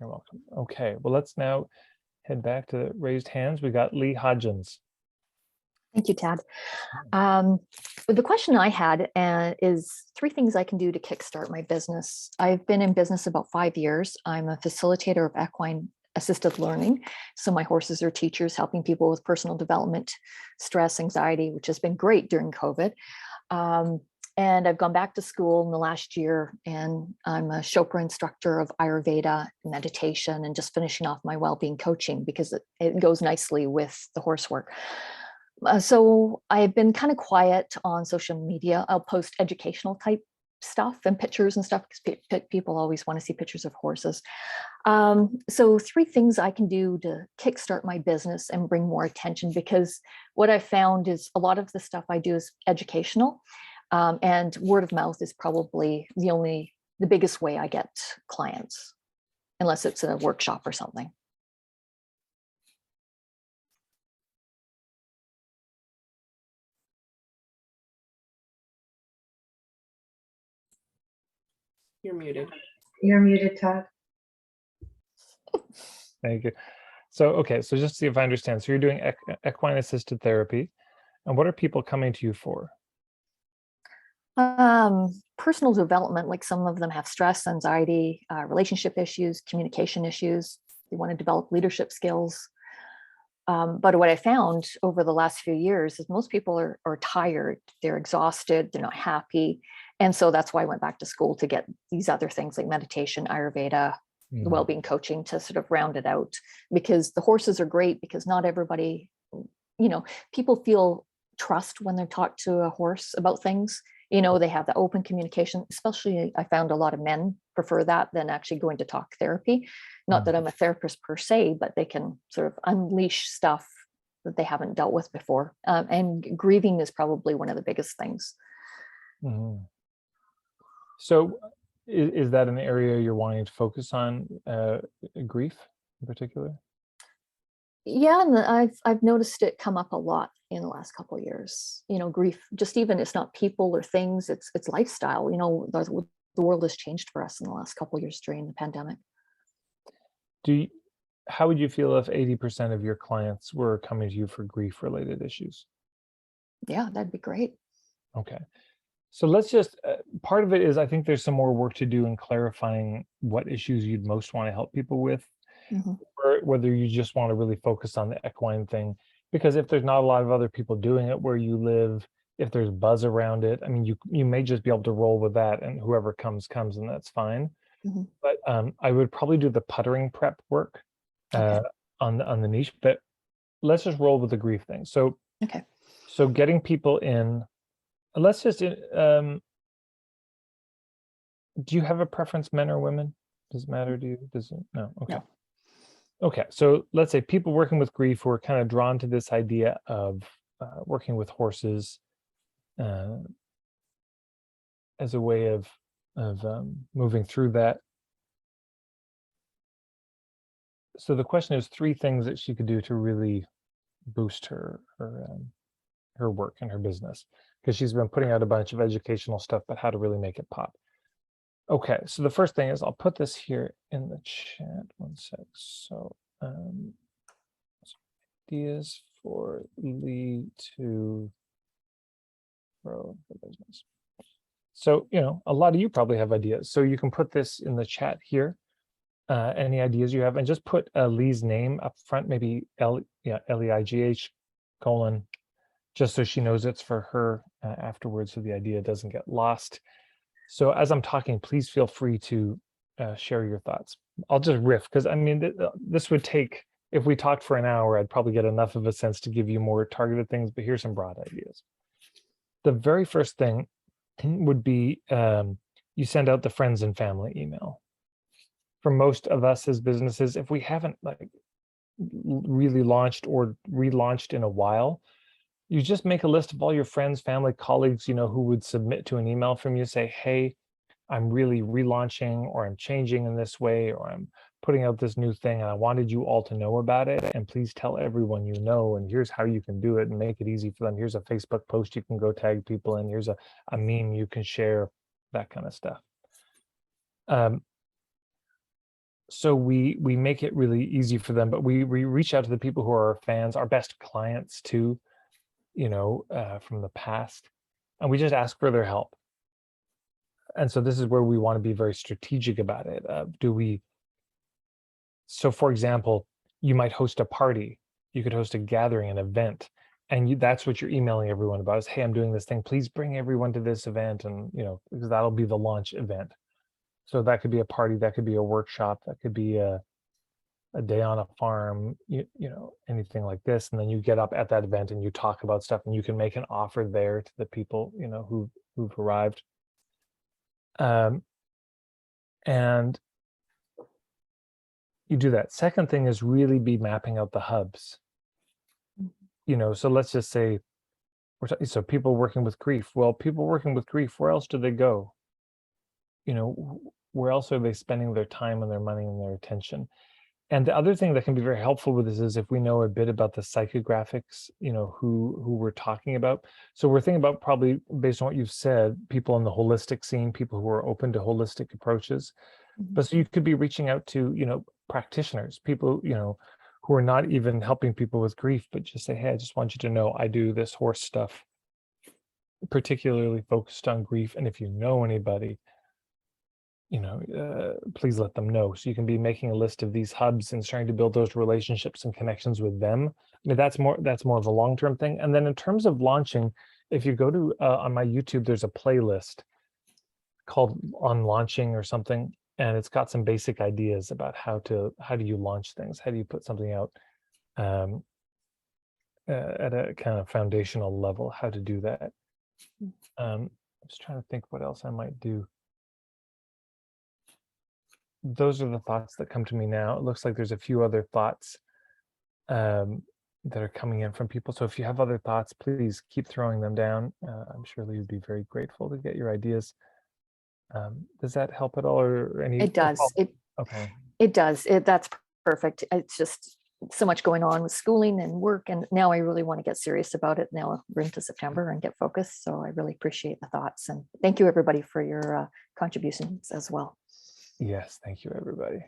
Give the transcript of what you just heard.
You're welcome. Okay, well, let's now head back to raised hands. We got Leigh Hodgins. Thank you, Tad. The question I had is 3 things I can do to kickstart my business. I've been in business about 5 years. I'm a facilitator of equine assisted learning. So my horses are teachers helping people with personal development, stress, anxiety, which has been great during COVID. And I've gone back to school in the last year, and I'm a Chopra instructor of Ayurveda, meditation, and just finishing off my well-being coaching because it goes nicely with the horse work. So I've been kind of quiet on social media. I'll post educational type stuff and pictures and stuff because people always want to see pictures of horses. So 3 things I can do to kickstart my business and bring more attention, because what I found is a lot of the stuff I do is educational. And word of mouth is probably the biggest way I get clients, unless it's in a workshop or something. You're muted. You're muted, Todd. Thank you. So, okay, so just to see if I understand. So you're doing equine assisted therapy, and what are people coming to you for? Personal development, like some of them have stress, anxiety, relationship issues, communication issues. They want to develop leadership skills. But what I found over the last few years is most people are tired, they're exhausted, they're not happy. And so that's why I went back to school to get these other things like meditation, Ayurveda, well-being coaching to sort of round it out, because the horses are great because not everybody, people feel trust when they're talked to a horse about things. They have the open communication, especially I found a lot of men prefer that than actually going to talk therapy. Not that I'm a therapist per se, but they can sort of unleash stuff that they haven't dealt with before. And grieving is probably one of the biggest things. Mm-hmm. So is that an area you're wanting to focus on, grief in particular? Yeah, and I've noticed it come up a lot in the last couple of years. Grief, just even it's not people or things, it's lifestyle. The world has changed for us in the last couple of years during the pandemic. How would you feel if 80% of your clients were coming to you for grief-related issues? Yeah, that'd be great. Okay. So let's just, part of it is I think there's some more work to do in clarifying what issues you'd most want to help people with, or whether you just want to really focus on the equine thing. Because if there's not a lot of other people doing it where you live, if there's buzz around it, I mean, you may just be able to roll with that, and whoever comes, and that's fine. But I would probably do the puttering prep work on the niche, but let's just roll with the grief thing. So, so getting people in, let's just, do you have a preference, men or women? Does it matter to you? Does it? No. Okay. No. Okay. So let's say people working with grief who are kind of drawn to this idea of working with horses as a way of moving through that. So the question is 3 things that she could do to really boost her work and her business, because she's been putting out a bunch of educational stuff, but how to really make it pop. Okay, so the first thing is, I'll put this here in the chat, 1 sec. So ideas for Leigh to grow the business. So, a lot of you probably have ideas. So you can put this in the chat here, any ideas you have, and just put Leigh's name up front, maybe Leigh : just so she knows it's for her afterwards, so the idea doesn't get lost. So as I'm talking, please feel free to share your thoughts. I'll just riff, because I mean, this would take, if we talked for an hour, I'd probably get enough of a sense to give you more targeted things, but here's some broad ideas. The very first thing would be you send out the friends and family email. For most of us as businesses, if we haven't really launched or relaunched in a while, you just make a list of all your friends, family, colleagues, who would submit to an email from you, say, hey, I'm really relaunching, or I'm changing in this way, or I'm putting out this new thing, and I wanted you all to know about it. And please tell everyone you know, and here's how you can do it and make it easy for them. Here's a Facebook post you can go tag people in. Here's a meme you can share, that kind of stuff. So we make it really easy for them, but we reach out to the people who are our fans, our best clients too, from the past, and we just ask for their help. And so this is where we want to be very strategic about it. So for example, you might host a party, you could host a gathering, an event, and that's what you're emailing everyone about is, hey, I'm doing this thing, please bring everyone to this event. And because that'll be the launch event. So that could be a party, that could be a workshop, that could be a day on a farm, anything like this. And then you get up at that event and you talk about stuff, and you can make an offer there to the people, who've arrived. And you do that. Second thing is really be mapping out the hubs. So let's just say so people working with grief. Well, people working with grief, where else do they go? Where else are they spending their time and their money and their attention? And the other thing that can be very helpful with this is if we know a bit about the psychographics, who we're talking about. So we're thinking about, probably based on what you've said, people in the holistic scene, people who are open to holistic approaches. But so you could be reaching out to, practitioners, people, who are not even helping people with grief, but just say, hey, I just want you to know I do this horse stuff, particularly focused on grief. And if you know anybody, please let them know. So you can be making a list of these hubs and starting to build those relationships and connections with them. I mean, that's more of a long-term thing. And then in terms of launching, if you go to on my YouTube, there's a playlist called On Launching or something, and it's got some basic ideas about how do you launch things, how do you put something out at a kind of foundational level, how to do that. I'm just trying to think what else I might do. Those are the thoughts that come to me now. It looks like there's a few other thoughts that are coming in from people. So if you have other thoughts, please keep throwing them down. I'm sure Leigh would be very grateful to get your ideas. Does that help at all, or any? It does. Okay. It does. That's perfect. It's just so much going on with schooling and work, and now I really want to get serious about it. Now we're into September and get focused. So I really appreciate the thoughts, and thank you everybody for your contributions as well. Yes, thank you everybody.